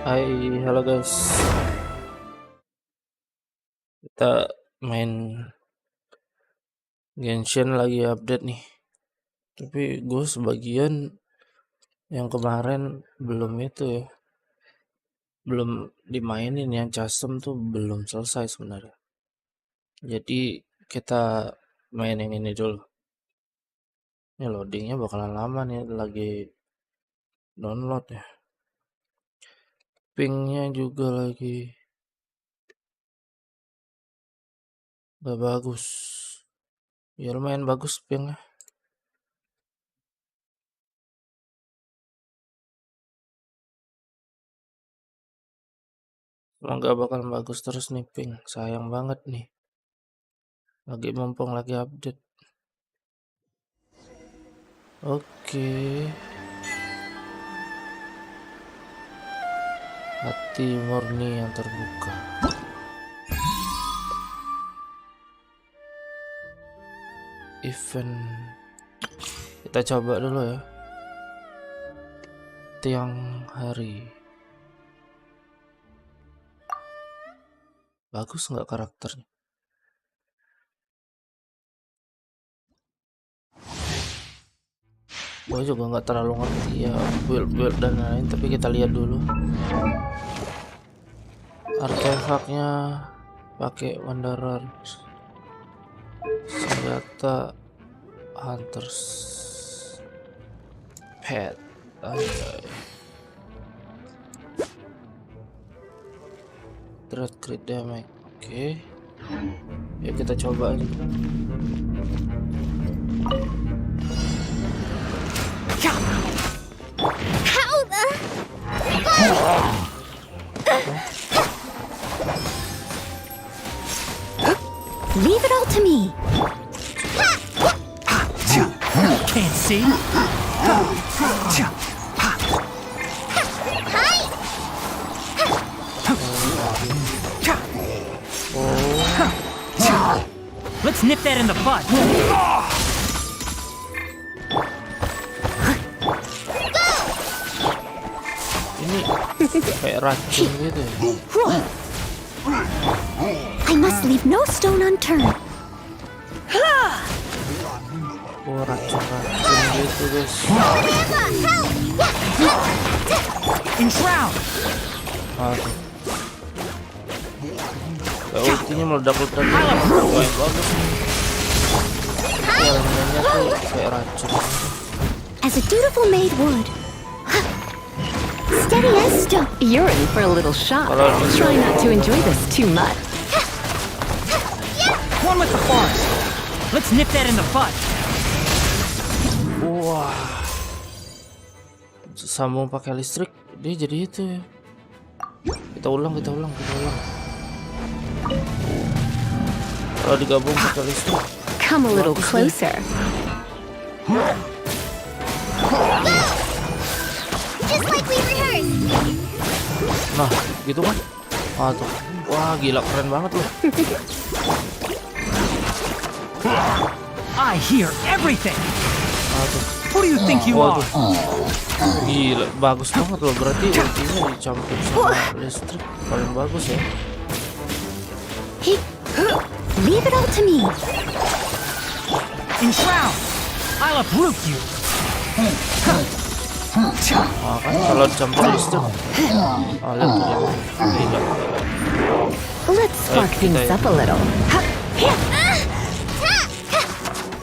Hai, halo guys. Kita main Genshin lagi update nih. Tapi gue sebagian yang kemarin belum itu ya, belum dimainin yang custom tuh belum selesai sebenarnya. Jadi kita main yang ini dulu. Ini loadingnya bakalan lama nih, lagi download ya. Pingnya juga lagi gak bagus. Ya lumayan bagus pingnya. Cuma gak bakal bagus terus nih ping. Sayang banget nih. Lagi mumpung lagi update. Oke. Hati murni yang terbuka. Event. Kita coba dulu ya. Tiang hari. Bagus nggak karakternya? Gue juga nggak terlalu ngerti ya build dan lain, tapi kita lihat dulu. Artefaknya pakai Wanderer, senjata Hunters, pet, anjay. Threat crit damage, oke. Ya kita coba aja. Leave it all to me. Can't see. Let's nip that in the bud. Ini kayak racun gitu ya. I must leave no stone unturned. Oh, racun gitu guys. Enshroud. Aduh. Ya ultinya meledak-ledak. Wah, bagus nih. Elemennya tuh kayak racun. As a dutiful maid would. Steady as stone. You're in for a little shock. Try not to enjoy this too much. One with the forest. Let's nip that in the bud. Wah. Sambung pakai listrik, dia jadi itu ya. Kita ulang. Kalau digabung pakai listrik. Come a little closer. Just like we rehearsed. Nah, gitu kan? Aduh. Wah, gila keren banget loh. I hear everything. Aduh. Who do you think you are? Gila, bagus banget loh. Berarti ultinya dicampur sama listrik paling bagus ya. Hey, leave it all to me. Enshroud. I'll uproot you. Nah, kan kalau dicampur listrik. Ah, lihat tuh dia. Gila. Let's spark things up a little.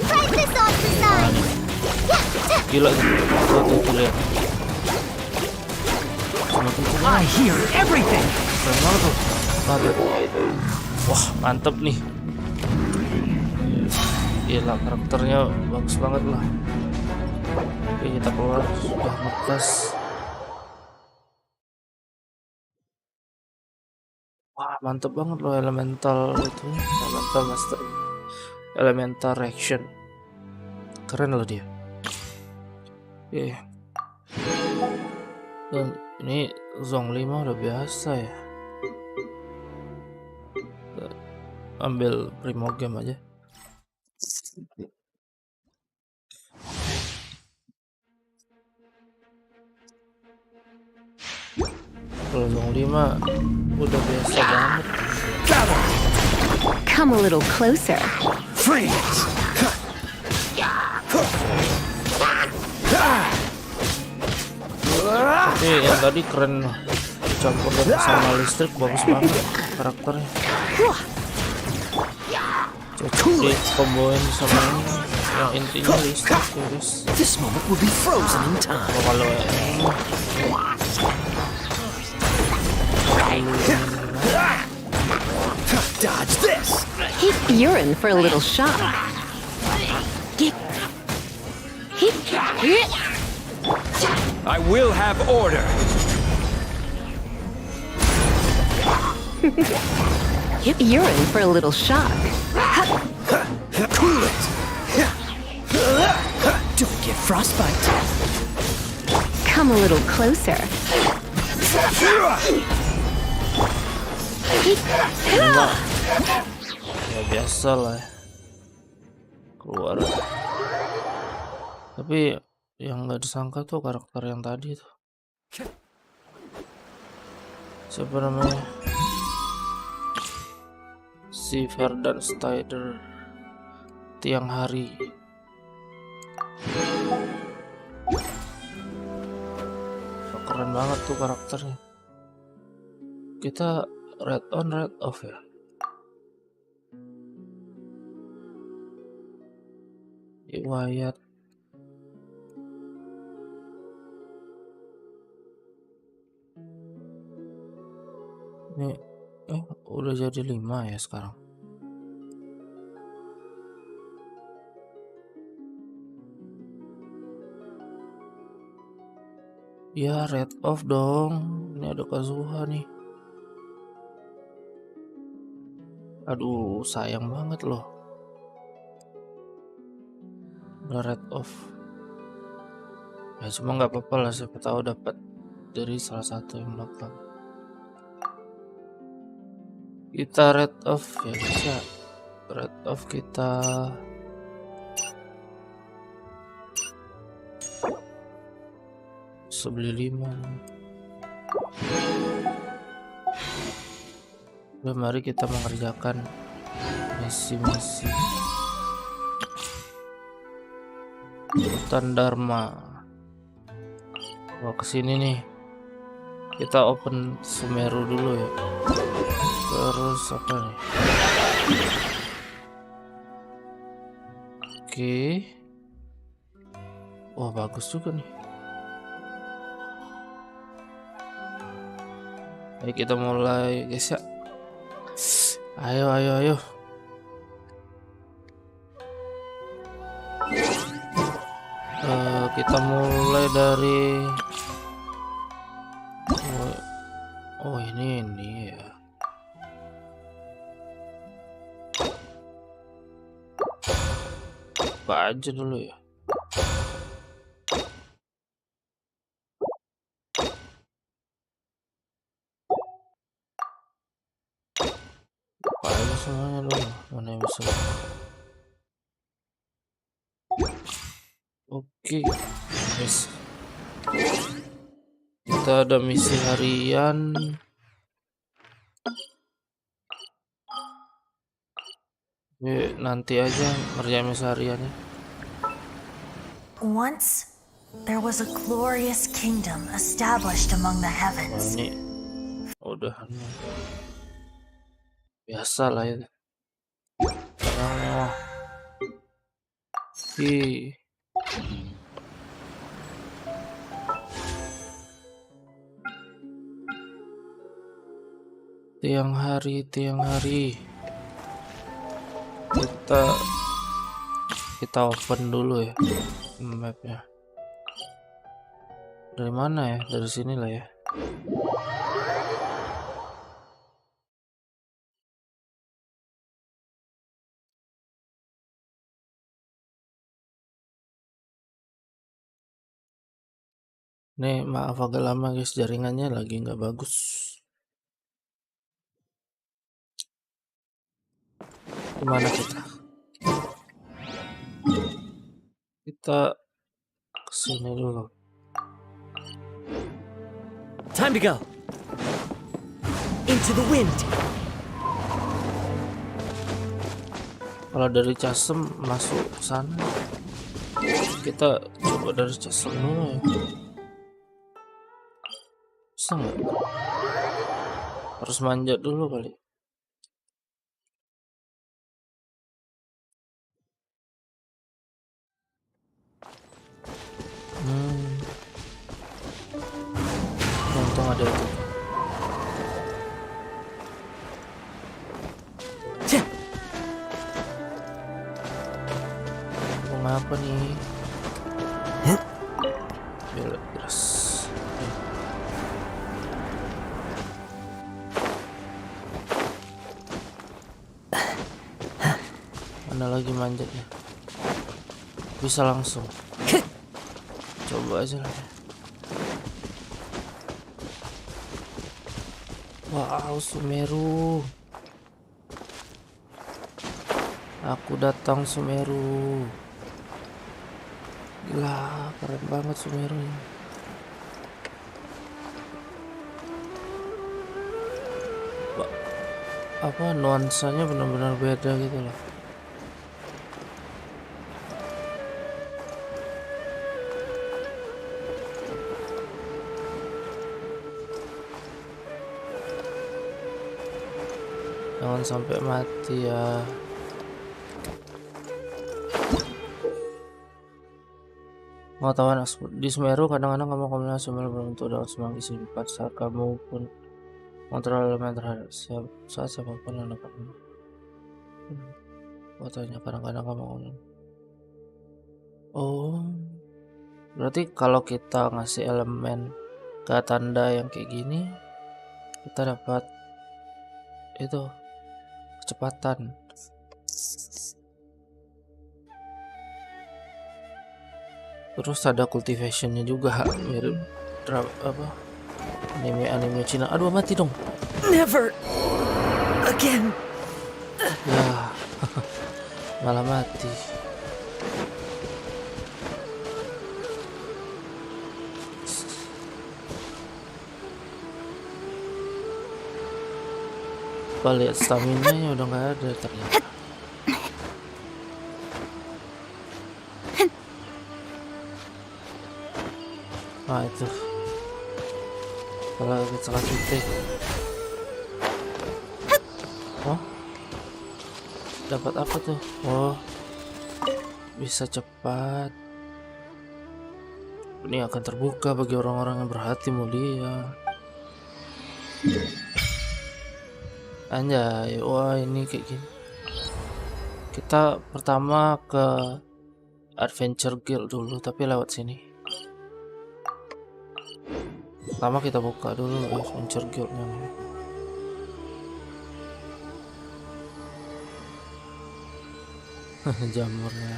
Try this off the side. Gila tuh lihat. Cuma tuh I hear everything. keren banget tuh. Aduh. Wah, mantep nih. Gila, karakternya bagus banget lah. Oke, kita keluar, sudah ngegas. Wah, mantep banget loh elemental itu. Elemental master, elemental reaction. Keren loh dia. Oke. Dan ini zong 5 udah biasa ya. Kita ambil primogem aja. Kalau Zhongli mah udah biasa banget. Gather! Come a little closer. Freeze! Tapi yang tadi keren loh, campur sama listrik bagus banget karakternya. Cocok di komboin sama ini yang intinya listrik ya guys. This moment will be frozen in time. Kalau ini Dodge this. You're in for a little shock. I will have order! You're in for a little shock. Cool it. Don't get frostbite. Come a little closer. ya biasa lah ya. Keluar. Tapi yang nggak disangka tuh karakter yang tadi tuh. Siapa namanya? Si Verdan Strider Tiang Hari. Keren banget tuh karakternya. Kita red on red off ya. Riwayat ini udah jadi 5 ya sekarang. Ya red off dong. Ini ada Kazuha nih. Aduh sayang banget loh. Udah red off. Ya cuma nggak apa-apa lah, siapa tahu dapat dari salah satu yang belakang. Kita red off ya guys ya. Red off kita. Sebeli 5. Udah mari kita mengerjakan misi-misi hutan Dharma. Wah kesini nih. Kita open Sumeru dulu ya. Terus apa nih? Oke. Wah bagus juga nih. Ayo kita mulai guys ya. Ayo. Kita mulai dari ini ya. Apa aja dulu ya. Apa aja semuanya dulu. Mana yang bisa. Oke, guys. Kita ada misi harian. Nanti aja ngerjain misi hariannya. Once, there was a glorious kingdom established among the Wah, heavens. ini udah biasa lah ya. Tiang hari kita open dulu ya mapnya. Dari mana ya? Dari sini lah ya. Nih maaf agak lama guys, jaringannya lagi nggak bagus. Gimana kita? Kita kesini dulu. Time to go. into the wind. Kalau dari Casem masuk ke sana, kita coba dari Casem dulu ya. Bisa nggak? Harus manjat dulu kali. Untung ada itu. Mau apa nih? Belok terus. Mana lagi manjatnya? Bisa langsung. Coba aja lah. Wow, Sumeru. Aku datang Sumeru. Gila, keren banget Sumeru ini. Apa nuansanya benar-benar beda gitu loh. Jangan sampai mati ya. Pengetahuan di Semeru kadang-kadang kamu kombinasi Semeru berbentuk daun semanggi simpan saat kamu pun mengontrol elemen terhadap saat siapapun yang dapat fotonya. Kadang-kadang kamu berarti kalau kita ngasih elemen ke tanda yang kayak gini, kita dapat itu kecepatan. Terus ada cultivationnya juga, mirip apa anime Cina. Aduh, mati dong. Never again. Ya, malah mati. Kalau lihat stamina nya udah nggak ada ternyata. Nah itu kalau salah titik. Oh, dapat apa tuh? Oh, bisa cepat. Ini akan terbuka bagi orang-orang yang berhati mulia. Anjay, wah ini kayak gini. Kita pertama ke Adventure Guild dulu, tapi lewat sini. Pertama kita buka dulu Adventure Guild-nya. Jamurnya.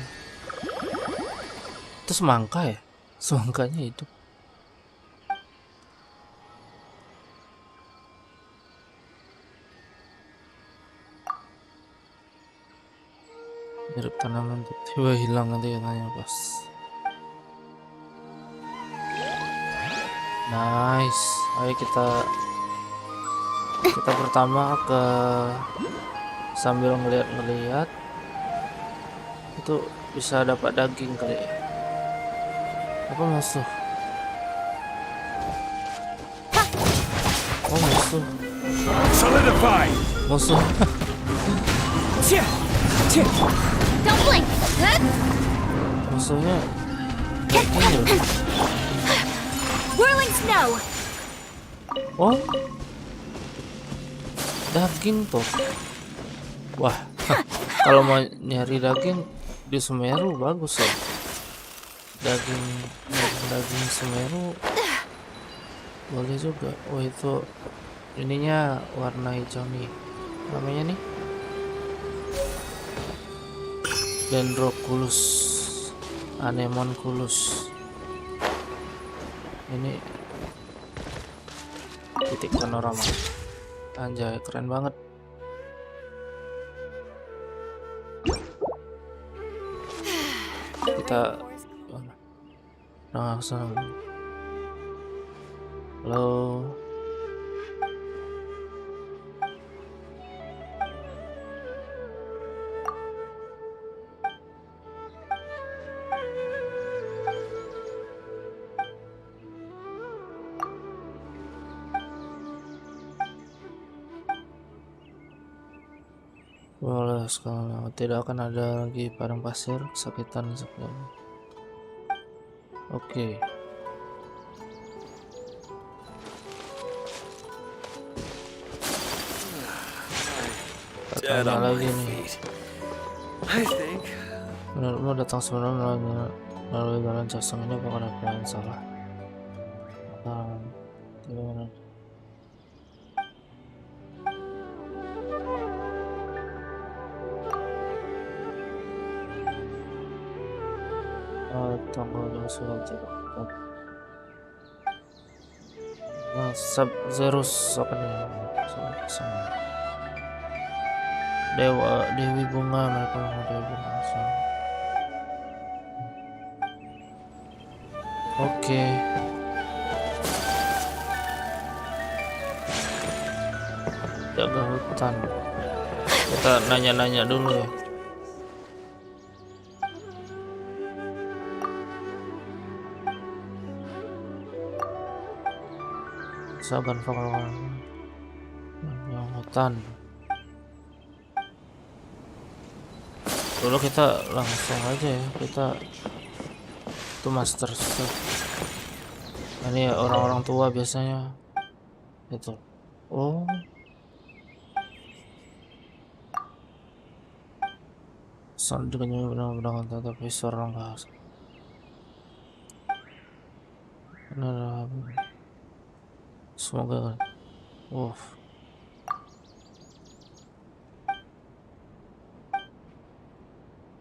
Itu semangka ya? Semangkanya hidup. Mirip tanaman tiba-tiba hilang nanti katanya pas. Nice. Ayo kita pertama ke sambil ngeliat itu bisa dapat daging kali ya. Apa musuh? Oh musuh. Solidify! Musuh. Don't blink! Musuhnya daging ya. Whirling snow! Oh, daging tuh. Wah, kalau mau nyari daging di Semeru bagus ya. Daging Semeru boleh juga. Oh itu ininya warna hijau nih. Namanya nih Dendroculus, Anemonculus. Ini titik panorama. Anjay, keren banget. Kita sana. Halo. Boleh sekali. Tidak akan ada lagi padang pasir, kesakitan sekali. Oke. Dead Tanya on lagi my nih. feet. I think. Menurutmu datang sebenarnya melalui jalan Casang ini bukan apa yang salah? Tidak benar. Tunggu dulu saja. Nah, Zerus apa nih? Sama. Dewi bunga, mereka mau Dewi bunga. Oke. Jaga hutan. Kita nanya-nanya dulu ya. Saban fakal yang hutan. Dulu kita langsung aja ya, kita itu master step. Ini orang-orang tua biasanya itu. Oh, dengan benar-benar tapi seorang bahasa. Nah, semoga.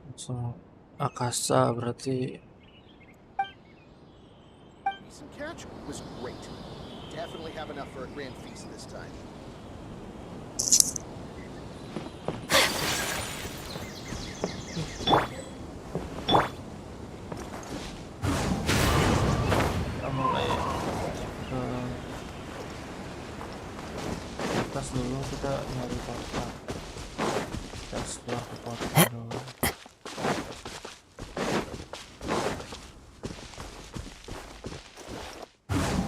Langsung Akasa berarti. Recent catch was great. Definitely have enough for a grand feast this time. Kita mulai ke atas dulu, kita nyari kota. Kita explore ke kota dulu.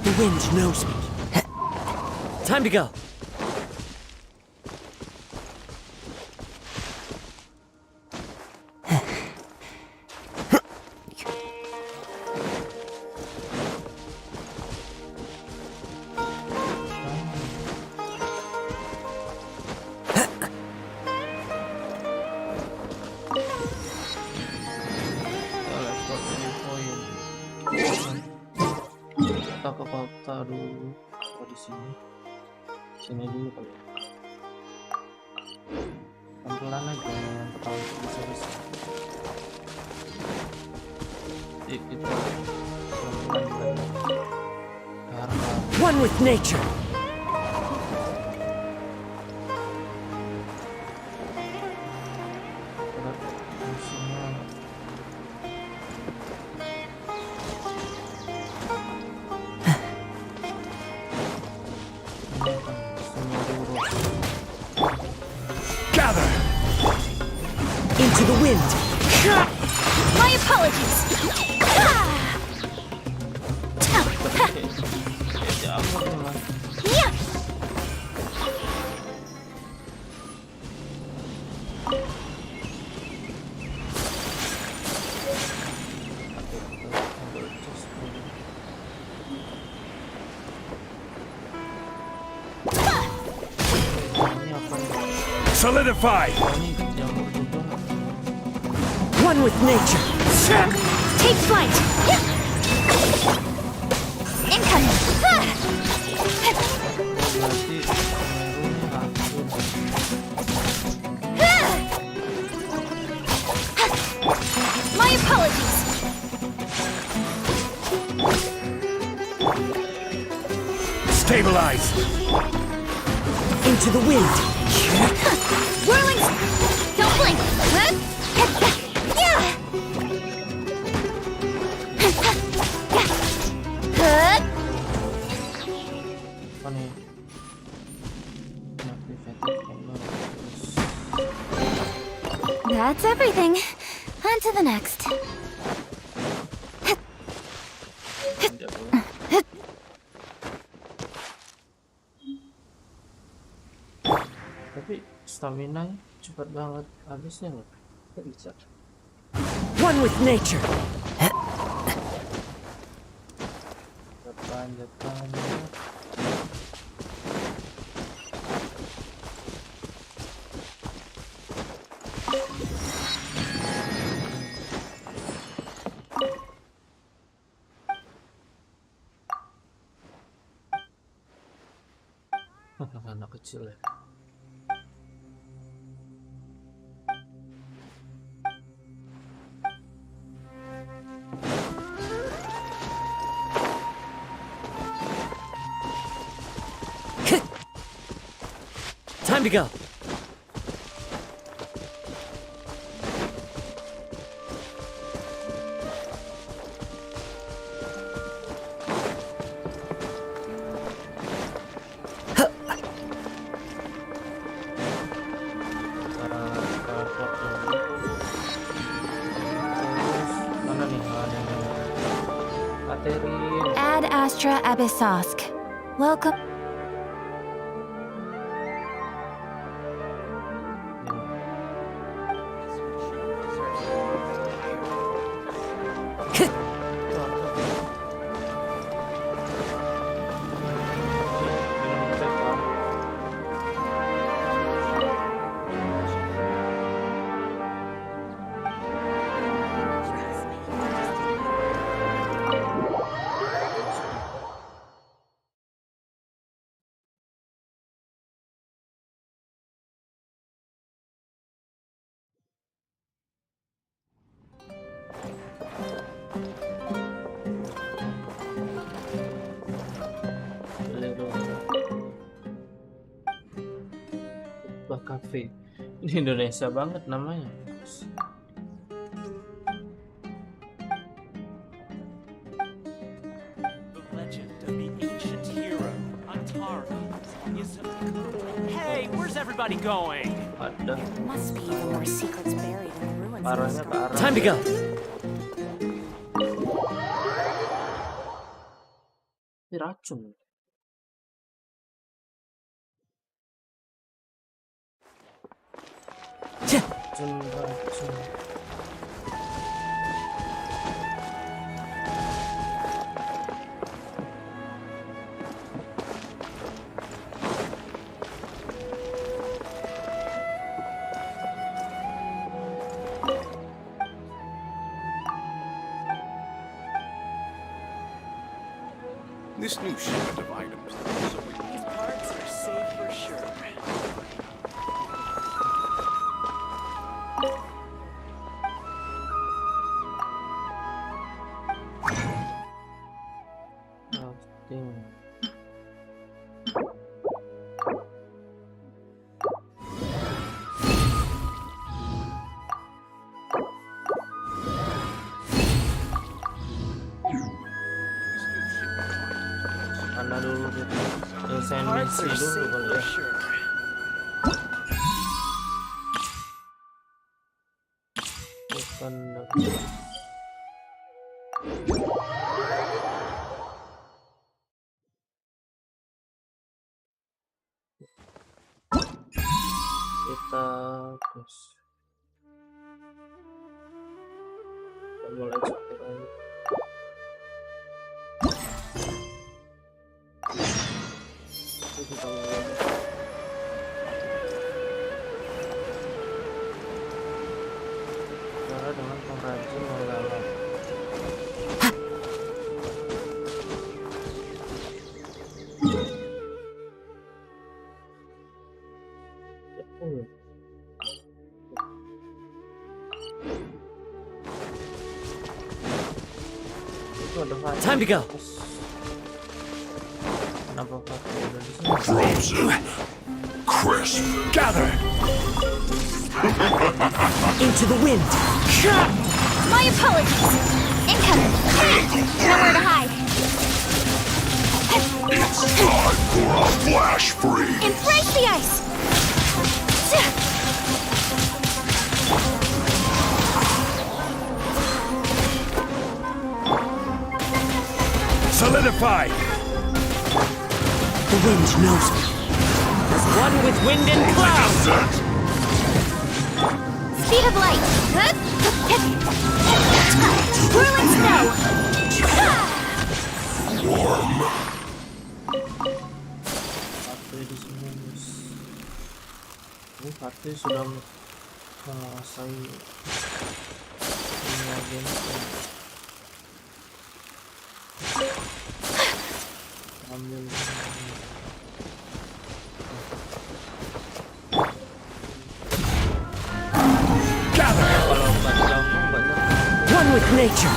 The wind knows me. Time to go. Kita ke kota dulu. Di sini dulu kali. Pelan-pelan aja, yang pertama bisa. Jadi kita pelan-pelan karena One with nature. musuhnya Gather! Into the wind. My apologies. Yeah. Solidify! One with nature. Take flight. Incoming. My apologies. Stabilize! Into the wind. Whirling. Don't blink. Yeah. That's everything. On to the next. Tapi stamina cepat banget habisnya loh. Kok bisa? One with nature. Depan. Anak kecil ya. Time to go. Mana nih? Katerin. Ad Astra Abyssosk. Welcome. Cafe di Indonesia banget namanya. The legend of the ancient hero, Antara, is... Hey, where's everybody going? Ada Must be even more secrets buried in the ruins of parahnya this ke arah. Time to go. Ini racun. Racun. This new shipment of items. These parts are safe for sure. Crafting. Mana dulu gitu. Selesai Parts misi are dulu safe kali for ya. sure. Bukan. Kita terus kita mulai cek lagi. Kita mulai. Cara dengan pengrajin menggalang. Time to go. Kenapa pakai udah di sini? Frozen. Crisp. Gather it. Into the wind. My apologies. Incoming. Nowhere to hide. It's time for a flash freeze. Embrace the ice. Solidify. The wind knows me. One with wind and cloud. Set. Speed of light. Whirling snow. Partai di sini guys. Ini partai sudah menguasai dunia Genshin. Ambil kalau background banyak One with nature.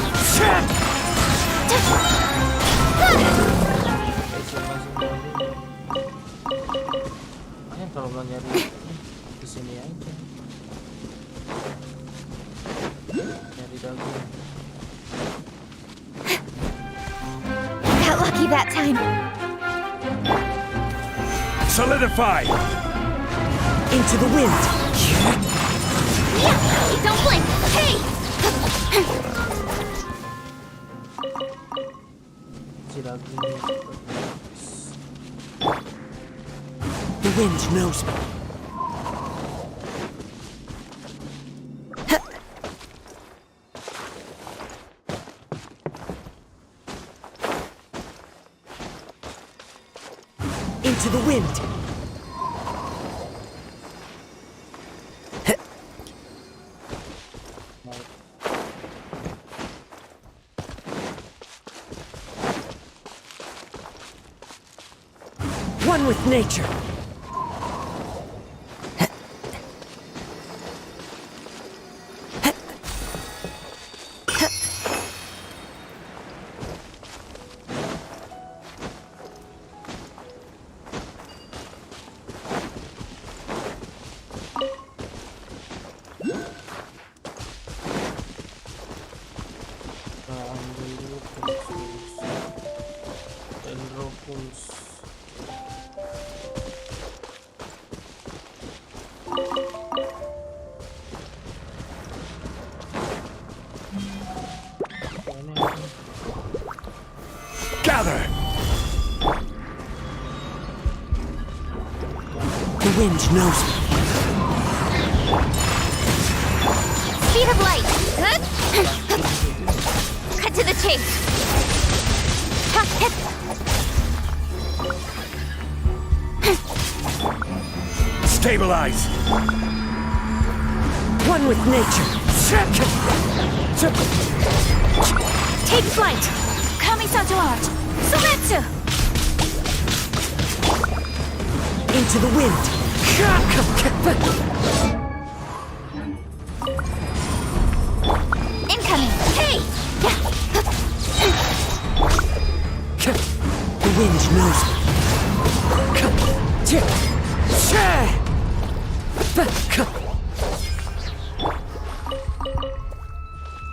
makanya kalau mau nyari di sini aja nyari daging. Got lucky that time. Solidify! Into the wind. Yeah, don't blink. Hey! Si daging The wind knows me. Into the wind. One with nature. ambil dulu Dendropuls. Gather! The wind knows me. Speed of light. Cut to the chase. Ha, hit. Stabilize! One with nature. Take flight. Kamisato art. Sometsu. Into the wind. Incoming. Hey. The wind knows me.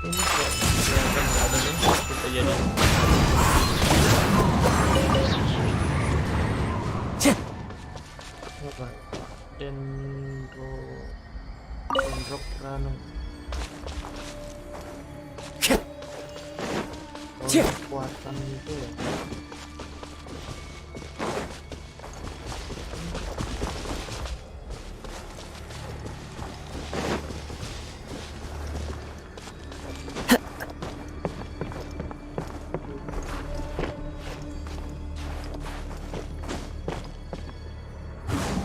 Ini kok kelihatan nggak ada nih kita jadi apa dendrokrano kekuatan itu ya.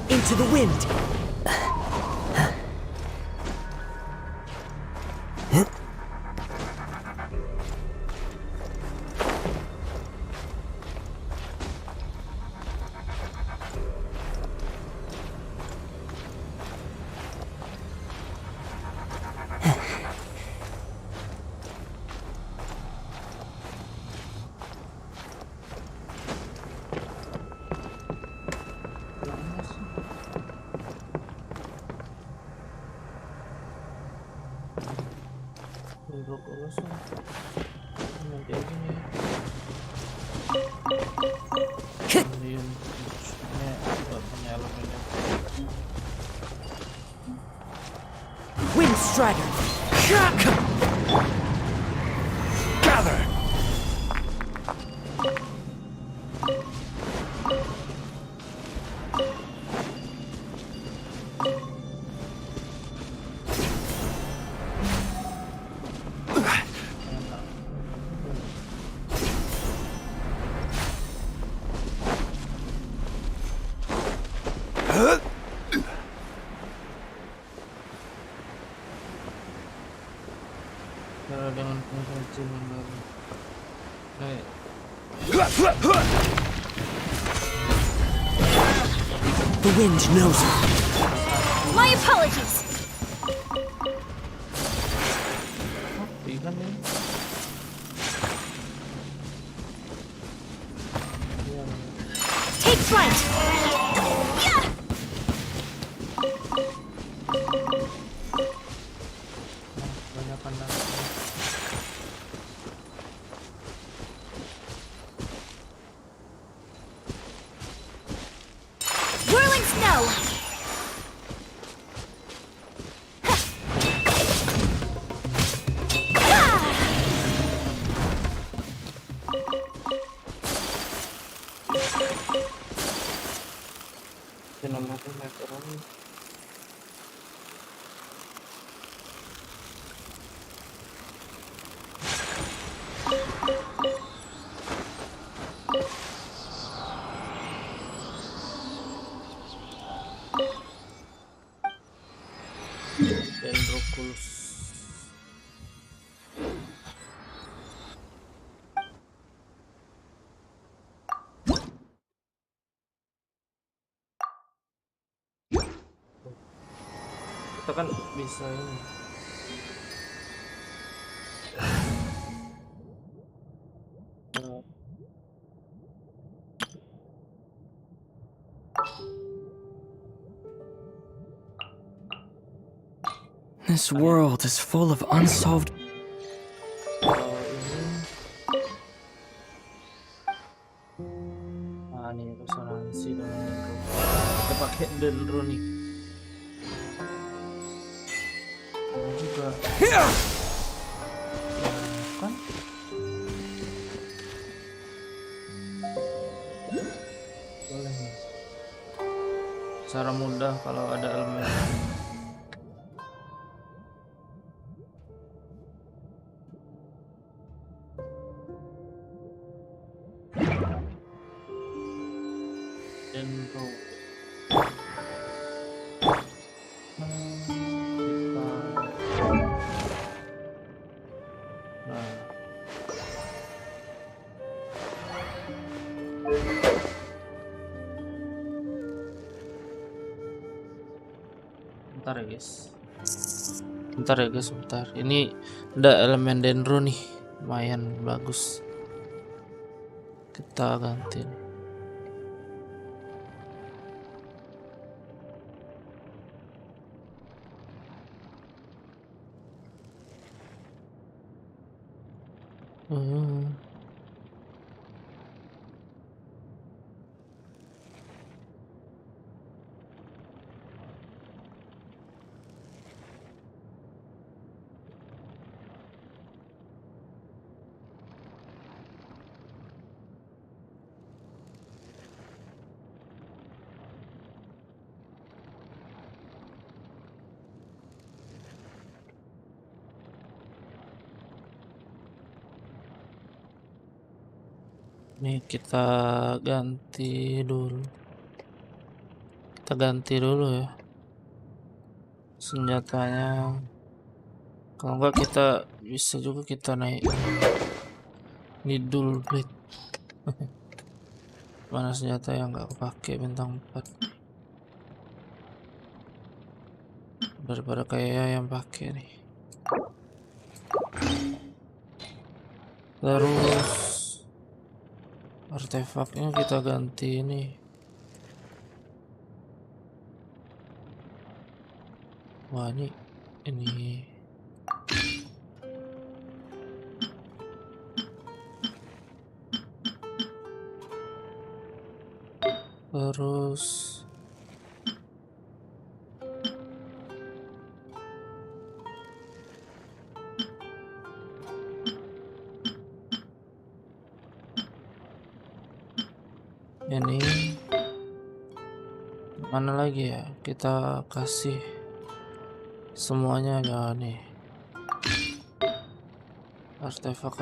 Into the wind. Dendropuls nanti aja nih. Kemudian ini nggak punya elemennya. Wind strider. Gather! Cara dengan pengrajin yang baru. The wind knows me. My apologies. Ikan ini. Take flight. Yeah. Banyak kandang. Whirling snow. Kilometer meteran. Dendroculus. Kita kan bisa ini. This world is full of unsolved. Kalau ini, nah nih resonansi dengan dendro. Kita pakai dendro nih. Ini juga kan boleh nih. Cara mudah kalau ada elemen. Dendro. Nah, bentar ya guys. Bentar ya guys, bentar. Ini ada elemen dendro nih, lumayan bagus. Kita ganti. Nih kita ganti dulu. Kita ganti dulu ya senjatanya. Kalau enggak kita bisa juga kita naik Nidul Blade. Mana senjata yang nggak kepake bintang 4 daripada kayak yang pakai nih. Terus artefaknya kita ganti ini. Wah ini terus ini mana lagi ya, kita kasih semuanya ya nih, artefak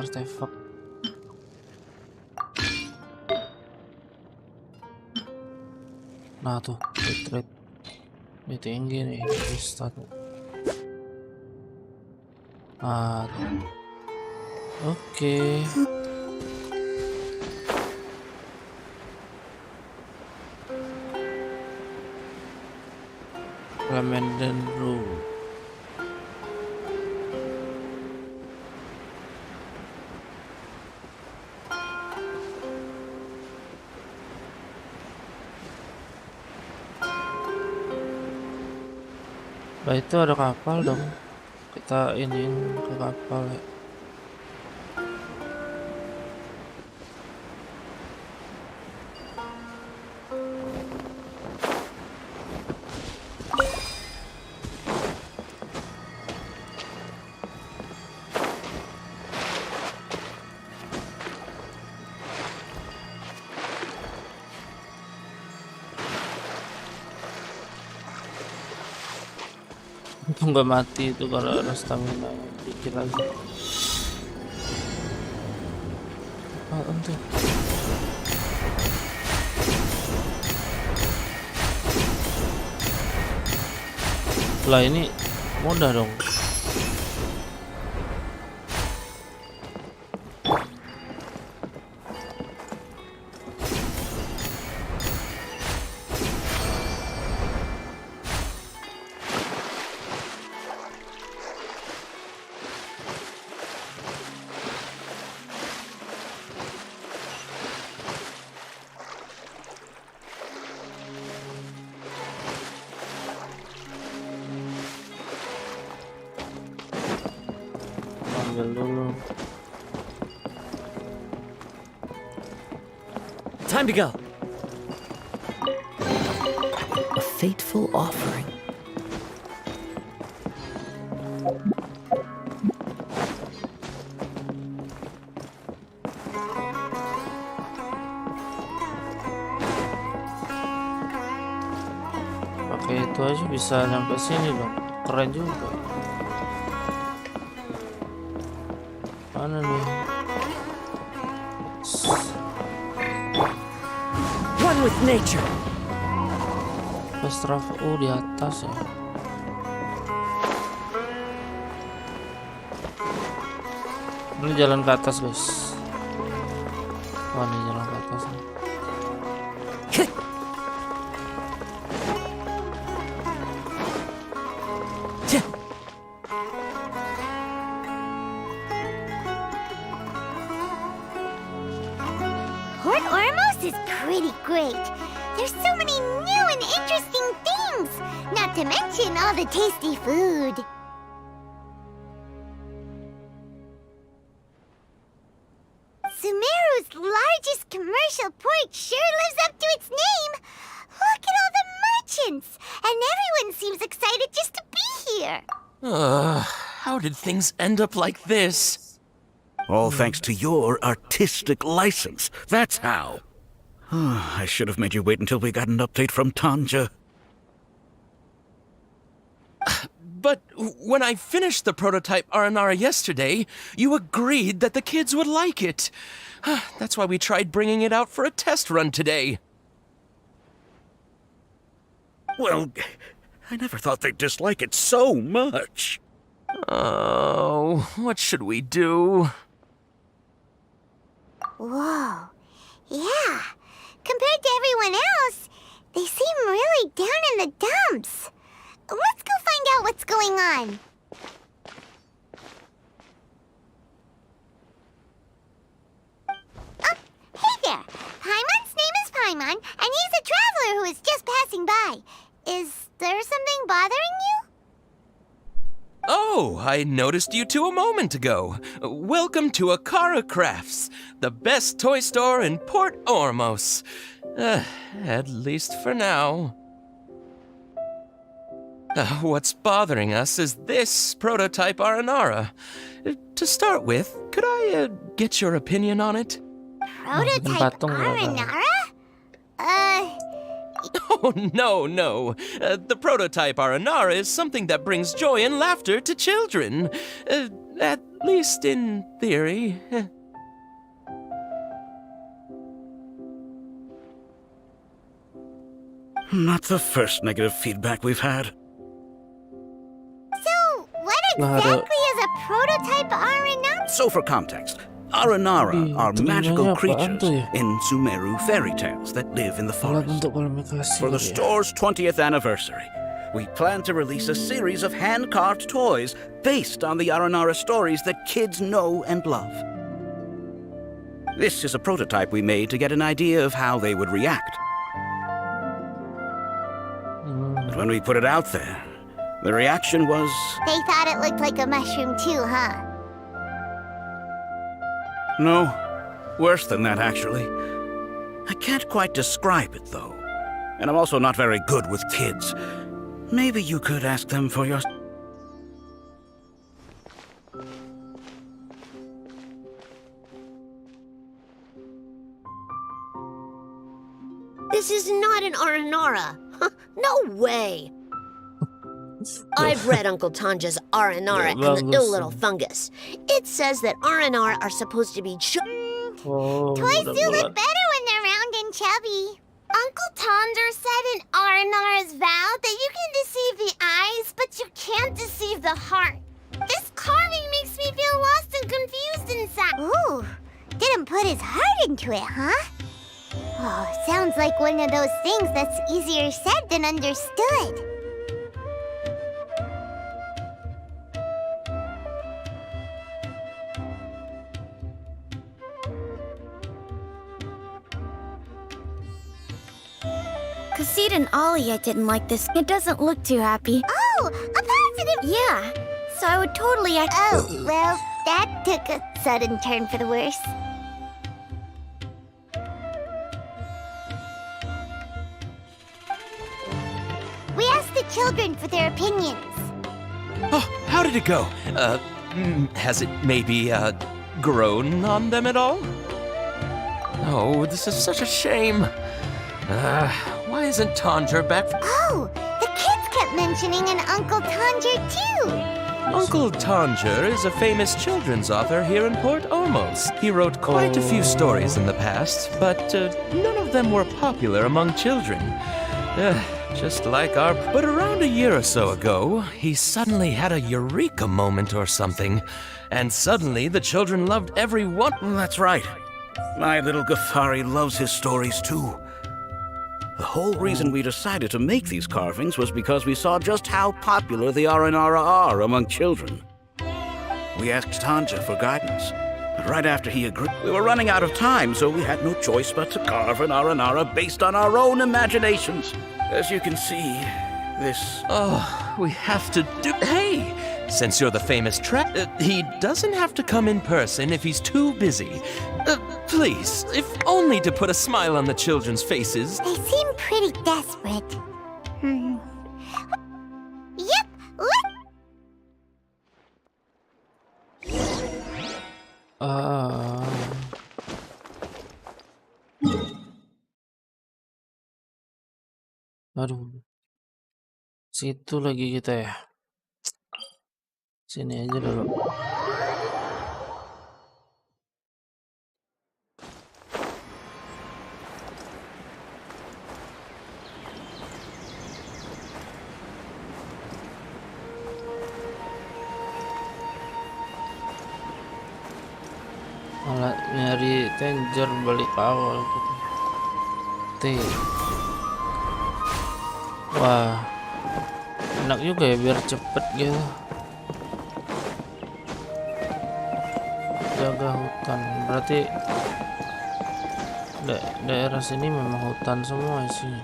Nah tuh, bitrate ini tinggi nih, start. Ah, tuh. Oke. Lemenden Road. Nah itu ada kapal dong. Kita iniin ke kapal ya. Untung nggak mati itu kalau ada stamina dikit lagi. Apaan tuh? Lah ini mudah dong. Ambil dulu. Time to go. A fateful offering. Pakai itu aja bisa nyampe sini dong. Keren juga. Mana nih? One with nature. Fast travel. Oh, di atas ya. Ini jalan ke atas, guys. Wah, ini jalan ke atas nih. Port Ormos is pretty great. There's so many new and interesting things, not to mention all the tasty food. Sumeru's largest commercial port sure lives up to its name. Look at all the merchants, and everyone seems excited just to be here. How did things end up like this? All thanks to your artistic license. That's how. I should have made you wait until we got an update from Tanja. But when I finished the prototype Aranara yesterday, you agreed that the kids would like it. That's why we tried bringing it out for a test run today. Well, I never thought they'd dislike it so much. Oh, what should we do? Whoa. Yeah. Compared to everyone else, they seem really down in the dumps. Let's go find out what's going on. Oh, hey there. Paimon's name is Paimon, and he's a traveler who is just passing by. Is there something bothering you? Oh, I noticed you two a moment ago. Welcome to Akara Crafts, the best toy store in Port Ormos. At least for now. What's bothering us is this prototype Aranara. To start with, could I get your opinion on it? Prototype patung nggak, Bang? Aranara? Oh, no. The prototype Aranara is something that brings joy and laughter to children. At least in theory. Not the first negative feedback we've had. So, what Nggak ada. exactly is a prototype Aranara? So for context, Aranara are magical telinganya apaan creatures tuh ya? in Sumeru fairy tales that live in the Alat forest. untuk komunikasi For the kali ya? store's 20th anniversary, we plan to release a series of hand-carved toys based on the Aranara stories that kids know and love. This is a prototype we made to get an idea of how they would react. But when we put it out there, the reaction was... They thought it looked like a mushroom too, huh? no, worse than that, actually. I can't quite describe it, though. And I'm also not very good with kids. Maybe you could ask them for your... This is not an Aranara. No way. I've read Uncle Tanja's Aranara and the bagus. ill little fungus. It says that Aranara are supposed to be Oh, Toys do bulat-bulat. look better when they're round and chubby. Uncle Tonder said in Aranara's vow that you can deceive the eyes, but you can't deceive the heart. This carving makes me feel lost and confused inside. Ooh, didn't put his heart into it, huh? Oh, sounds like one of those things that's easier said than understood. Kassid and Alia didn't like this. It doesn't look too happy. Oh, a positive. Yeah, so I would totally act. Oh, well, that took a sudden turn for the worse. We asked the children for their opinions. Oh, how did it go? Has it maybe, grown on them at all? Oh, this is such a shame. Why isn't Tanger back? Oh, the kids kept mentioning an Uncle Tanger too. Uncle Tanger is a famous children's author here in Port Ormos. He wrote quite a few stories in the past, but none of them were popular among children. Just like our... But around a year or so ago, he suddenly had a eureka moment or something. And suddenly the children loved every one... That's right. My little Gathari loves his stories too. The whole reason we decided to make these carvings was because we saw just how popular the Aranara are among children. We asked Tanja for guidance, but right after he agreed, we were running out of time, so we had no choice but to carve an Aranara based on our own imaginations. As you can see, this... Oh, we have to do... Hey! Since you're the famous he doesn't have to come in person if he's too busy. Please, if only to put a smile on the children's faces. They seem pretty desperate. Yep, look. Aduh. Situ lagi kita ya. Sini aja dulu. Malah nyari Tanger balik awal gitu. Wah, enak juga ya biar cepet gitu. Jaga hutan, berarti daerah sini memang hutan semua sih.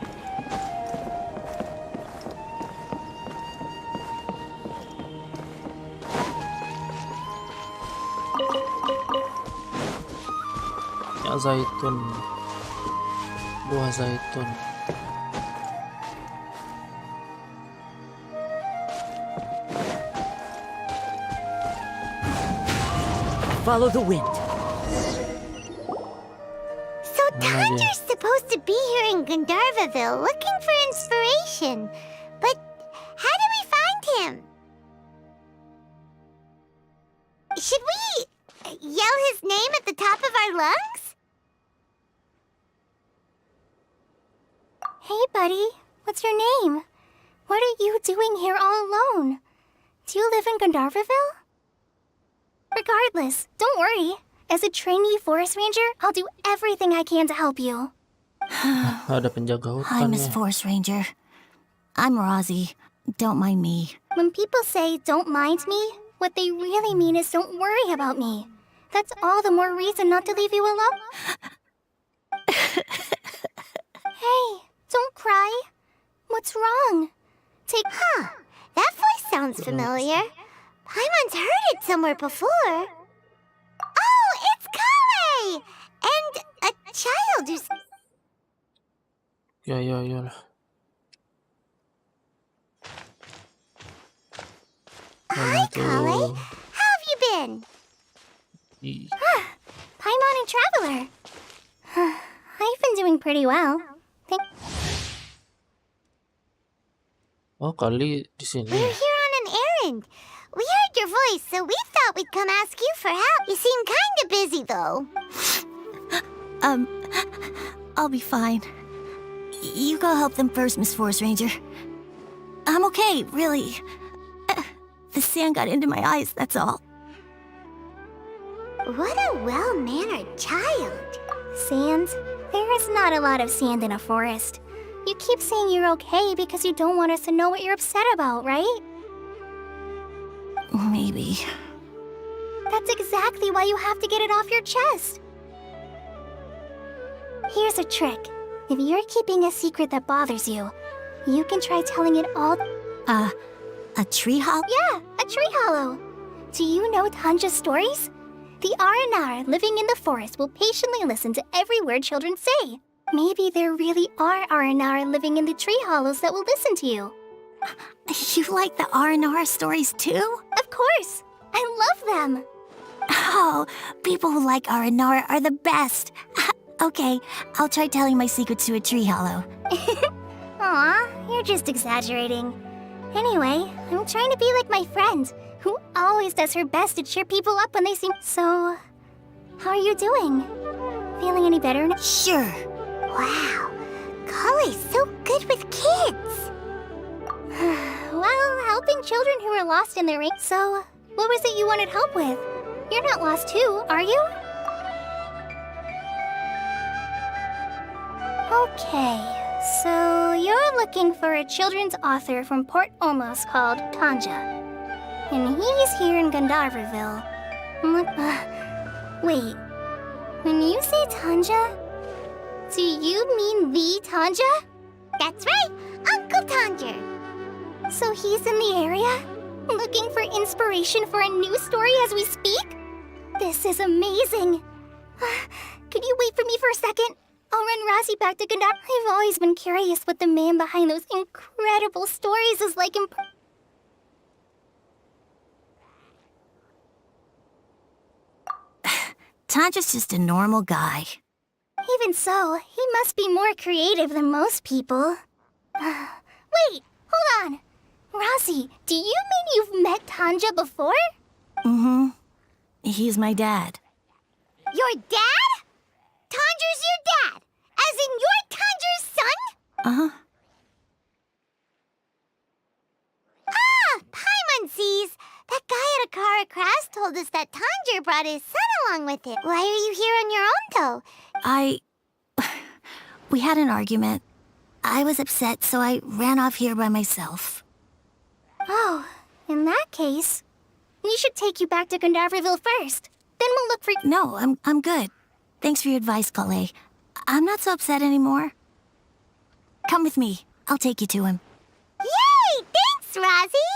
Ya zaitun, buah zaitun. Follow the wind. So Tanger's supposed to be here in Gandharvaville looking for inspiration. But how do we find him? Should we yell his name at the top of our lungs? Hey, buddy. What's your name? What are you doing here all alone? Do you live in Gandharvaville? Regardless, don't worry. As a trainee forest ranger, I'll do everything I can to help you. Ada penjaga Hi, hutan Miss ya. Forest Ranger. I'm Rozzy. Don't mind me. When people say don't mind me, what they really mean is don't worry about me. That's all the more reason not to leave you alone. Hey, don't cry. What's wrong? That voice sounds familiar. Paimon's heard it somewhere before. Oh, it's Kale! And a child who's... Ya lah. Hi, Kale. How have you been? Ih, Paimon and Traveler. I've been doing pretty well. Oh, kali di sini. We're here on an errand. We heard your voice, so we thought we'd come ask you for help. You seem kinda busy, though. I'll be fine. You go help them first, Miss Forest Ranger. I'm okay, really. The sand got into my eyes, that's all. What a well-mannered child. Sand? There is not a lot of sand in a forest. You keep saying you're okay because you don't want us to know what you're upset about, right? Maybe. That's exactly why you have to get it off your chest. Here's a trick. If you're keeping a secret that bothers you, you can try telling it all. A tree hop? Yeah, a tree hollow. Do you know Tanja's stories? The Aranar living in the forest will patiently listen to every word children say. Maybe there really are Aranar living in the tree hollows that will listen to you. You like the R&R stories too? Of course. I love them. Oh, people who like R&R are the best. Okay, I'll try telling my secrets to a tree hollow. Aw, you're just exaggerating. Anyway, I'm trying to be like my friend, who always does her best to cheer people up when they seem... So, how are you doing? Feeling any better now? Sure. Wow, Kale's so good with kids. Well, helping children who are lost in their... So, what was it you wanted help with? You're not lost too, are you? Okay, so you're looking for a children's author from Port Olmos called Tanja. And he's here in Gandharvaville. Wait, when you say Tanja, do you mean the Tanja? That's right, Uncle Tanger. So he's in the area? Looking for inspiration for a new story as we speak? This is amazing. Could you wait for me for a second? I'll run Rozzy back to Gandhar. I've always been curious what the man behind those incredible stories is like in... Tanja's just a normal guy. Even so, he must be more creative than most people. Wait, hold on. Rozzy, do you mean you've met Tanja before? Mm-hmm. He's my dad. Your dad? Tanger's your dad? As in you're Tanger's son? Uh-huh. Paimon sees. That guy at Akara Crash told us that Tanger brought his son along with him. Why are you here on your own, though? We had an argument. I was upset, so I ran off here by myself. Oh, in that case, we should take you back to Gandharvaville first. Then we'll look for... No, I'm good. Thanks for your advice, Kale. I'm not so upset anymore. Come with me. I'll take you to him. Yay! Thanks, Rozzy.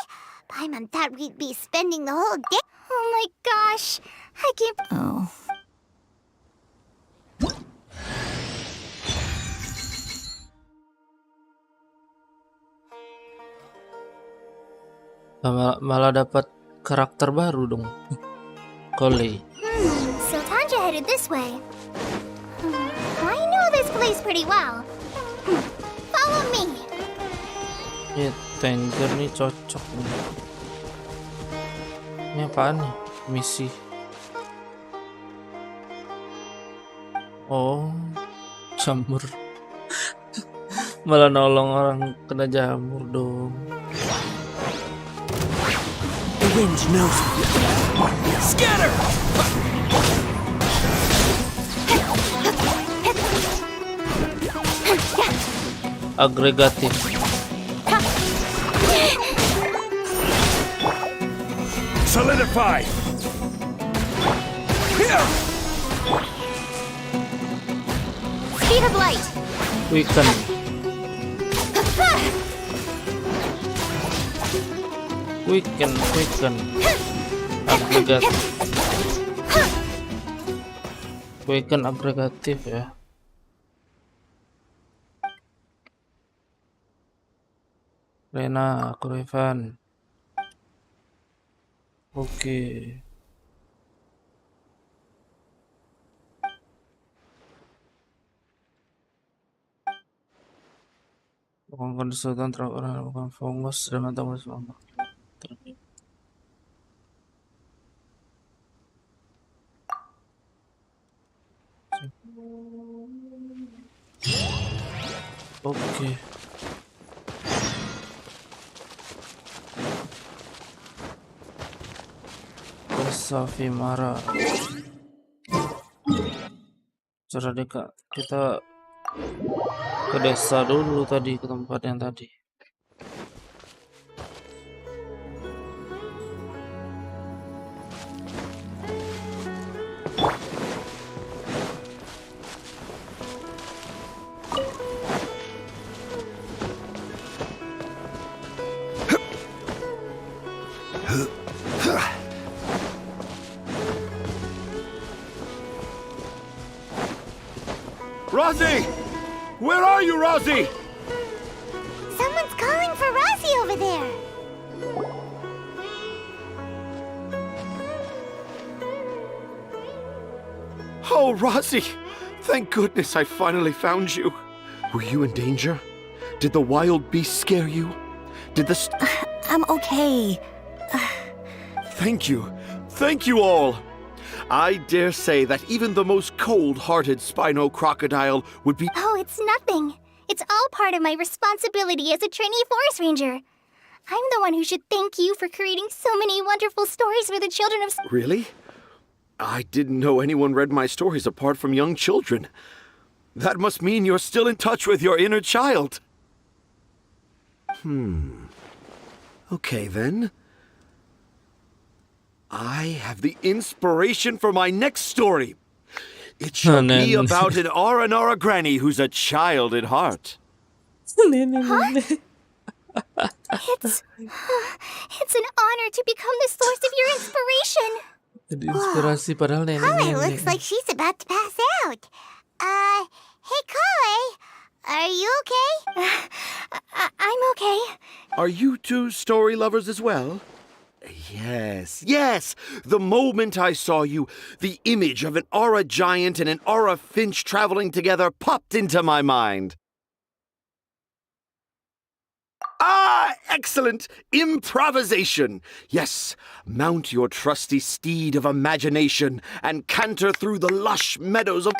Paimon thought we'd be spending the whole day. Oh my gosh, I can't... Oh. Malah dapat karakter baru dong. Kole. So Tanja headed this way. I know this place pretty well. Follow me. Ya, Tanger nih cocok nih. Ini apaan nih? Misi. Oh, jamur. Malah nolong orang kena jamur dong. The wind knows me. Scatter! Agregatif. Solidify! Here! Speed of light. Weaken. Weaken. Agregatif. Weaken agregatif ya. Rena, aku Revan. Oke. Lakukan kesulitan terhadap orang yang bukan fokus dengan tambah semangat. Oke. Safimara. Cara kita ke desa dulu tadi, ke tempat yang tadi. Rosie! Where are you, Rosie? Someone's calling for Rosie over there. Oh, Rosie! Thank goodness I finally found you. Were you in danger? Did the wild beast scare you? Did the... I'm okay. Thank you. Thank you all. I dare say that even the most cold-hearted Spino crocodile would be... Oh, it's nothing. It's all part of my responsibility as a trainee forest ranger. I'm the one who should thank you for creating so many wonderful stories for the children of... Really? I didn't know anyone read my stories apart from young children. That must mean you're still in touch with your inner child. Okay, then. I have the inspiration for my next story. It shall be about an Aranara granny who's a child at heart. It's an honor to become the source of your inspiration. Jadi inspirasi padahal Chloe nenek-nenek. looks like she's about to pass out. Hey Chloe, are you okay? I'm okay. Are you two story lovers as well? Yes. The moment I saw you, the image of an aura giant and an aura finch traveling together popped into my mind. Ah, excellent! Improvisation! Yes, mount your trusty steed of imagination and canter through the lush meadows of...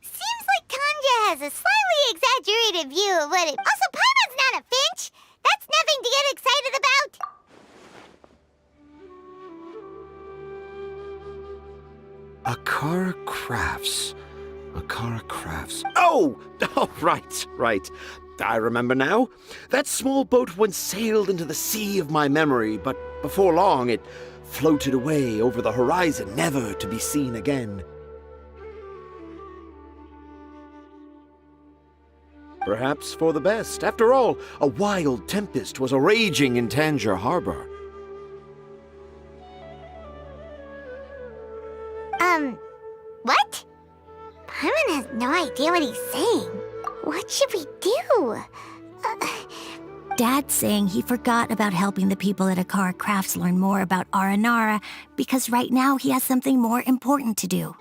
Seems like Tanja has a slightly exaggerated view of what it... Also, Paimon's not a finch! That's nothing to get excited about! Akara Crafts. Oh, right. I remember now. That small boat once sailed into the sea of my memory, but before long it floated away over the horizon, never to be seen again. Perhaps for the best. After all, a wild tempest was raging in Tangier Harbor. What? Paimon has no idea what he's saying. What should we do? Dad's saying he forgot about helping the people at Akara Crafts learn more about Aranara because right now he has something more important to do.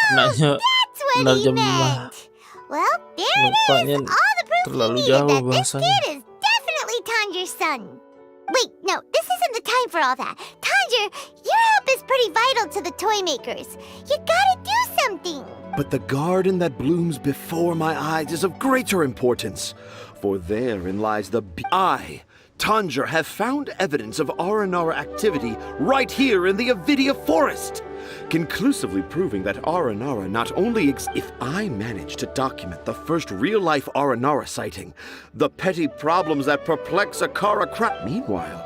Anaknya That's what he nerjemah. meant. Well, there it Lupanya is. All the proof terlalu he needed jauh that this bahasanya. kid is definitely Tanger's son. Wait, no, this isn't the time for all that. Tanger, your help is pretty vital to the toy makers. You gotta do something. But the garden that blooms before my eyes is of greater importance, for therein lies the I, Tanger, have found evidence of Aranara activity right here in the Avidia forest, conclusively proving that Aranara not only if I manage to document the first real-life Aranara sighting, the petty problems that perplex Akara Crap. Meanwhile,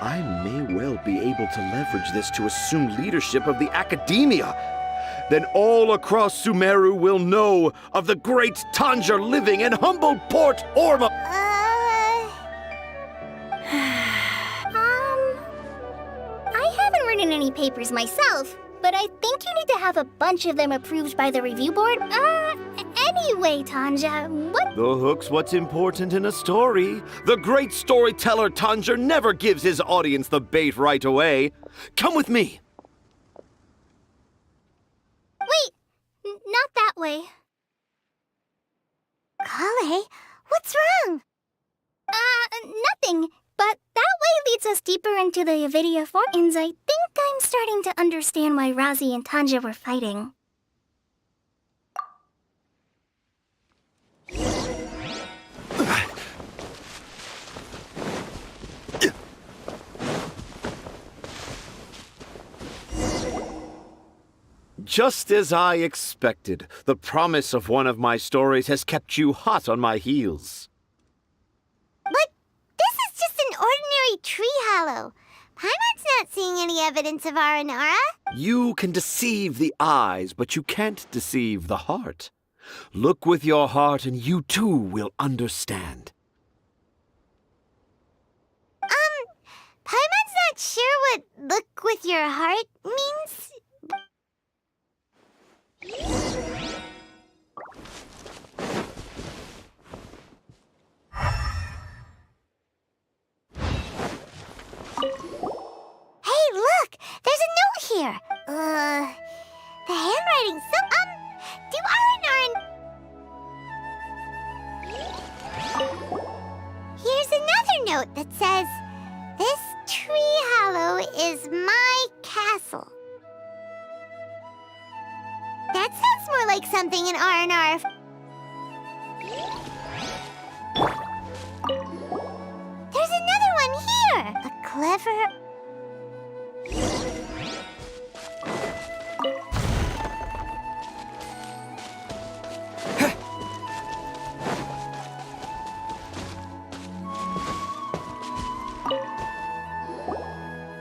I may well be able to leverage this to assume leadership of the academia. Then all across Sumeru will know of the great Tanger living in humble Port Orma. I haven't written any papers myself, but I think you need to have a bunch of them approved by the review board. Anyway, Tanja, what? The hook's what's important in a story. The great storyteller Tanger never gives his audience the bait right away. Come with me. Wait, not that way. Kale, what's wrong? Nothing. But that way leads us deeper into the Avidia Fortins. I think I'm starting to understand why Razi and Tanja were fighting. Just as I expected, the promise of one of my stories has kept you hot on my heels. But this is just an ordinary tree hollow. Paimon's not seeing any evidence of Aranara. You can deceive the eyes, but you can't deceive the heart. Look with your heart and you too will understand. Paimon's not sure what look with your heart means. Hey, look! There's a note here! The handwriting's so, do Here's another note that says, "This tree hollow is my castle." That sounds more like something in R&R. There's another one here! A clever...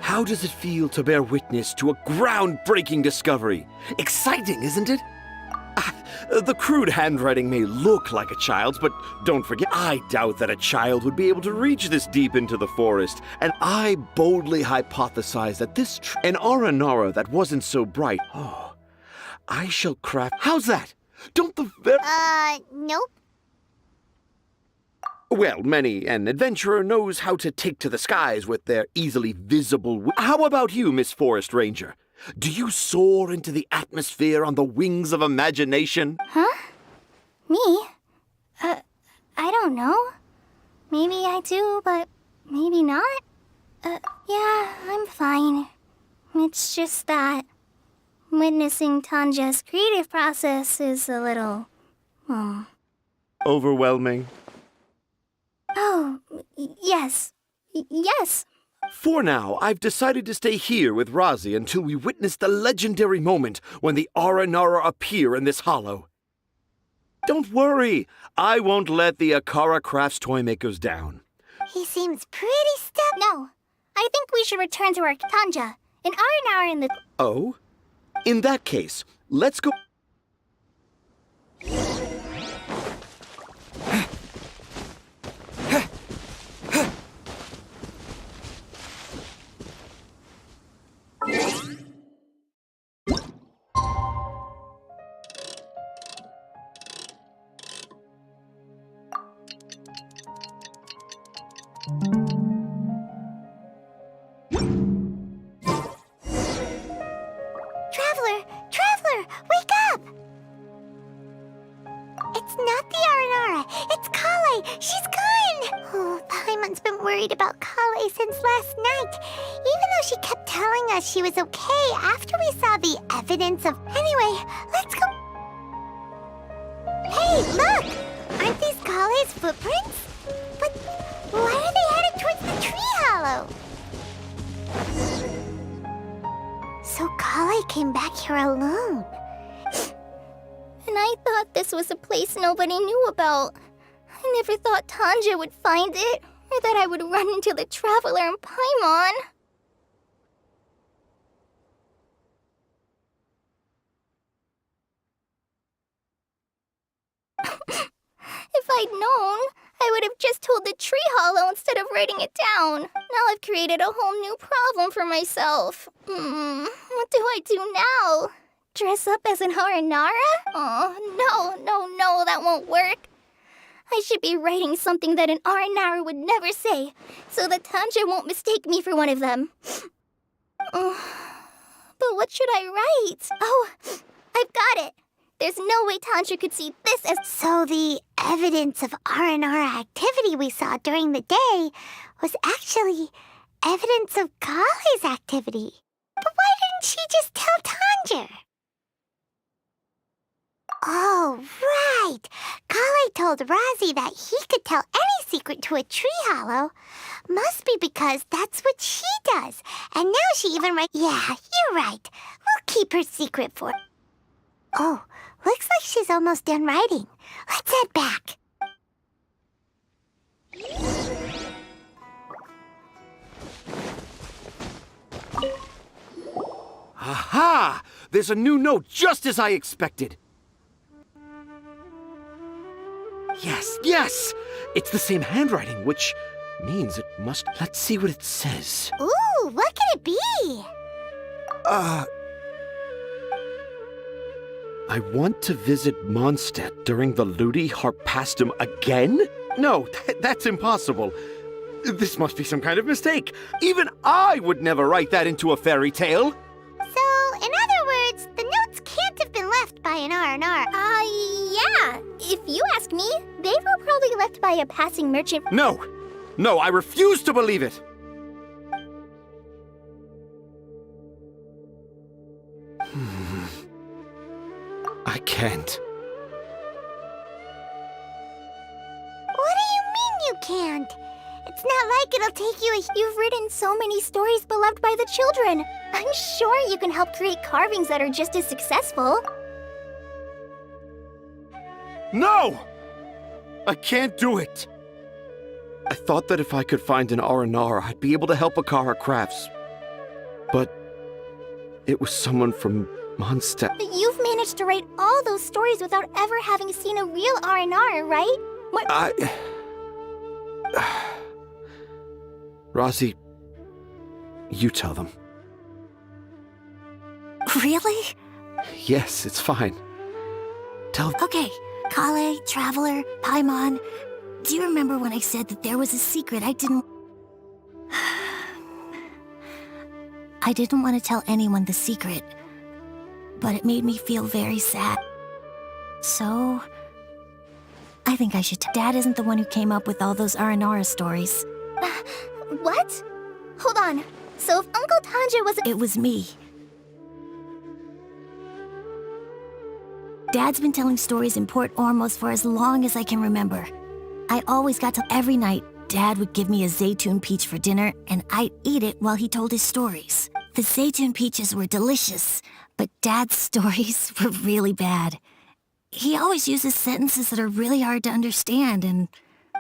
How does it feel to bear witness to a groundbreaking discovery? Exciting, isn't it? The crude handwriting may look like a child's, but don't forget, I doubt that a child would be able to reach this deep into the forest. And I boldly hypothesize that this an Aranara that wasn't so bright. Oh, I shall craft. How's that? Don't the nope. Well, many an adventurer knows how to take to the skies with their easily visible. How about you, Miss Forest Ranger? Do you soar into the atmosphere on the wings of imagination? Huh? Me? I don't know. Maybe I do, but maybe not. Yeah, I'm fine. It's just that witnessing Tanja's creative process is a little, Overwhelming. Oh, yes. Yes. For now, I've decided to stay here with Razi until we witness the legendary moment when the Aranara appear in this hollow. Don't worry, I won't let the Akara Crafts toymakers down. He seems pretty stuck. No, I think we should return to our Tanja. An hour in the... Oh? In that case, let's go... Traveler, wake up! It's not the Aranara, it's Kale. She's gone! Oh, Paimon's been worried about Kale since last night, even though she kept telling us she was okay after we saw the evidence of... Anyway, let's go... Hey, look! Aren't these Kale's footprints? But why are they headed towards the tree hollow? So Kale came back here alone. And I thought this was a place nobody knew about. I never thought Tanja would find it, or that I would run into the Traveler in Paimon. If I'd known, I would have just told the tree hollow instead of writing it down. Now I've created a whole new problem for myself. What do I do now? Dress up as an Haranara? Oh, no, that won't work. I should be writing something that an Aranara would never say, so that Tanja won't mistake me for one of them. But what should I write? Oh, I've got it. There's no way Tanja could see this as... So the evidence of Aranara activity we saw during the day was actually evidence of Kale's activity. But why didn't she just tell Tanja? Oh, right. Kale told Razi that he could tell any secret to a tree hollow. Must be because that's what she does. And now she even writes... Yeah, you're right. We'll keep her secret for... Oh, looks like she's almost done writing. Let's head back. Aha! There's a new note just as I expected. Yes! It's the same handwriting, which means it must... Let's see what it says. Ooh, what could it be? I want to visit Mondstadt during the Ludi Harpastum again? No, that's impossible. This must be some kind of mistake. Even I would never write that into a fairy tale. So, in other words, the notes can't have been left by an R&R. Yeah. If you ask me, they were probably left by a passing merchant. No, I refuse to believe it. I can't. What do you mean you can't? It's not like it'll take you You've written so many stories beloved by the children. I'm sure you can help create carvings that are just as successful. No! I can't do it. I thought that if I could find an R&R, I'd be able to help Akara Crafts. But it was someone from Mondstadt. But you've managed to write all those stories without ever having seen a real R&R, right? What? Razi, you tell them. Really? Yes, it's fine. Tell them. Okay, Kale, Traveler, Paimon. Do you remember when I said that there was a secret I didn't want to tell anyone the secret, but it made me feel very sad. So, I think I should Dad isn't the one who came up with all those Aranara stories. What? Hold on. So if Uncle Tanja was... It was me. Dad's been telling stories in Port Ormos for as long as I can remember. I always got to... Every night, Dad would give me a Zaytun peach for dinner, and I'd eat it while he told his stories. The Zaytun peaches were delicious, but Dad's stories were really bad. He always uses sentences that are really hard to understand,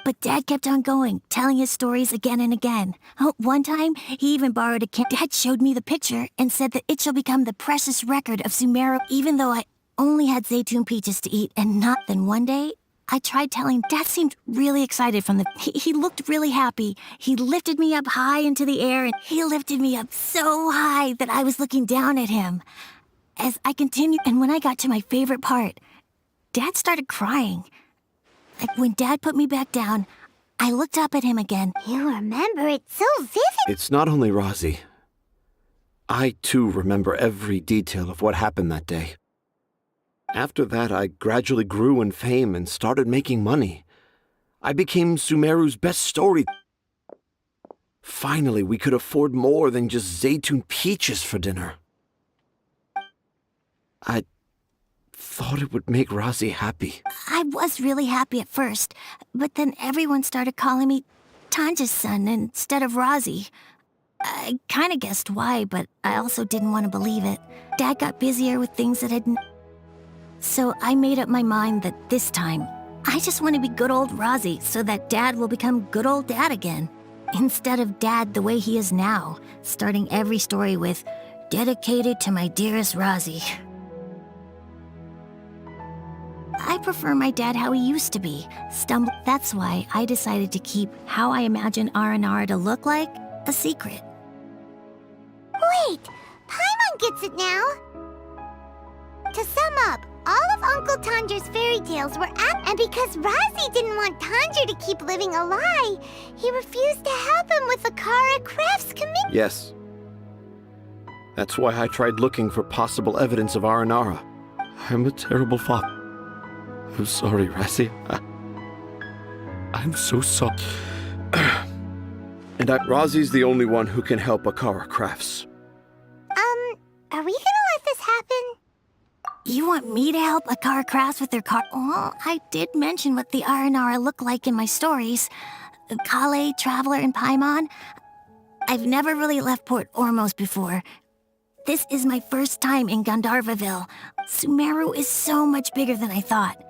But Dad kept on going, telling his stories again and again. Oh, one time, he even borrowed a can. Dad showed me the picture and said that it shall become the precious record of Sumeru, even though I only had Zaytun peaches to eat and not. Then one day, I tried telling. Dad seemed really excited from he looked really happy. He lifted me up high into the air, and he lifted me up so high that I was looking down at him. As I continued, and when I got to my favorite part, Dad started crying. Like when Dad put me back down, I looked up at him again. You remember it so vividly. It's not only Razi. I, too, remember every detail of what happened that day. After that, I gradually grew in fame and started making money. I became Sumeru's best story. Finally, we could afford more than just Zaytun peaches for dinner. I thought it would make Rosie happy. I was really happy at first, but then everyone started calling me Tanja's son instead of Rosie. I kind of guessed why, but I also didn't want to believe it. Dad got busier with things that had... So I made up my mind that this time, I just want to be good old Rosie so that Dad will become good old Dad again. Instead of Dad the way he is now, starting every story with, "Dedicated to my dearest Rosie." I prefer my dad how he used to be. That's why I decided to keep how I imagine Aranara to look like a secret. Wait, Paimon gets it now. To sum up, all of Uncle Tanjer's fairy tales were and because Rosie didn't want Tanjer to keep living a lie, he refused to help him with the Kara Crafts committee. Yes. That's why I tried looking for possible evidence of Aranara. I'm a terrible father. I'm sorry, Rosie. I'm so sorry. And Rosie's the only one who can help Akara Crafts. Are we gonna let this happen? You want me to help Akara Crafts with their car? Oh, I did mention what the Aranara look like in my stories. Kale, Traveler, and Paimon. I've never really left Port Ormos before. This is my first time in Gandharvaville. Sumeru is so much bigger than I thought.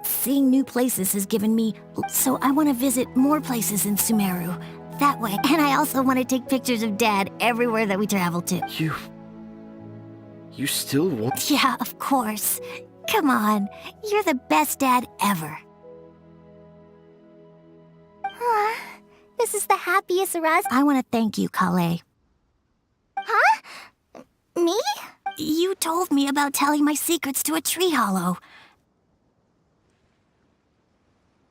Seeing new places has given me... So I want to visit more places in Sumeru. That way. And I also want to take pictures of Dad everywhere that we travel to. You still want... Yeah, of course. Come on. You're the best dad ever. This is the happiest Raz. I want to thank you, Kale. Huh? Me? You told me about telling my secrets to a tree hollow.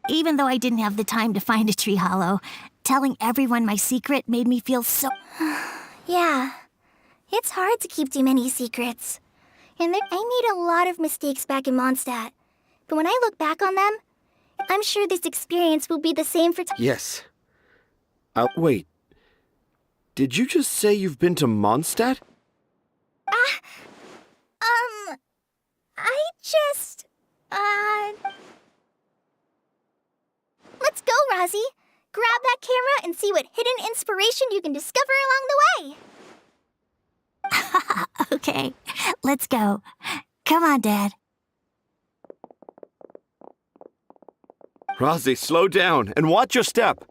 Even though I didn't have the time to find a tree hollow, telling everyone my secret made me feel so... Yeah. It's hard to keep too many secrets. And I made a lot of mistakes back in Mondstadt. But when I look back on them, I'm sure this experience will be the same for... Yes. Wait. Did you just say you've been to Mondstadt? I just... Let's go, Rosie. Grab that camera and see what hidden inspiration you can discover along the way. Okay, let's go. Come on, Dad. Rosie, slow down and watch your step.